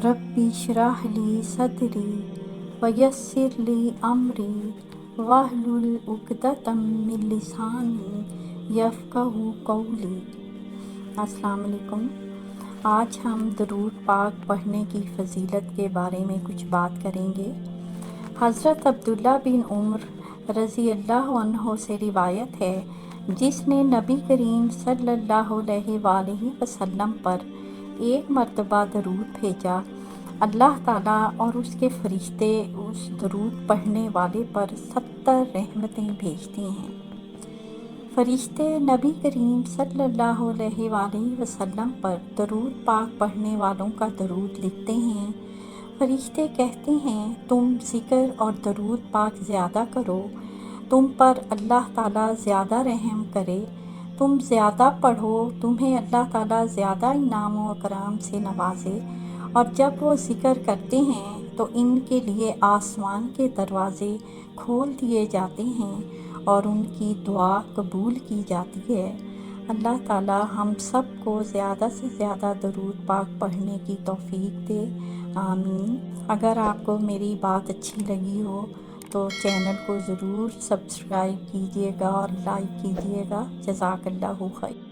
ربی اشرح لی صدری ویسر لی امری واحلل عقدۃ من لسانی یفقہوا قولی۔ السلام علیکم۔ آج ہم درود پاک پڑھنے کی فضیلت کے بارے میں کچھ بات کریں گے۔ حضرت عبداللہ بن عمر رضی اللہ عنہ سے روایت ہے، جس نے نبی کریم صلی اللہ علیہ وآلہ وسلم پر ایک مرتبہ درود بھیجا، اللہ تعالیٰ اور اس کے فرشتے اس درود پڑھنے والے پر 70 رحمتیں بھیجتے ہیں۔ فرشتے نبی کریم صلی اللہ علیہ وآلہ وسلم پر درود پاک پڑھنے والوں کا درود لکھتے ہیں۔ فرشتے کہتے ہیں، تم ذکر اور درود پاک زیادہ کرو، تم پر اللہ تعالیٰ زیادہ رحم کرے، تم زیادہ پڑھو، تمہیں اللہ تعالیٰ زیادہ انعام و اکرام سے نوازے۔ اور جب وہ ذکر کرتے ہیں تو ان کے لیے آسمان کے دروازے کھول دیے جاتے ہیں اور ان کی دعا قبول کی جاتی ہے۔ اللہ تعالیٰ ہم سب کو زیادہ سے زیادہ درود پاک پڑھنے کی توفیق دے، آمین۔ اگر آپ کو میری بات اچھی لگی ہو تو چینل کو ضرور سبسکرائب کیجیے گا اور لائک کیجیے گا۔ جزاک اللہ خیر۔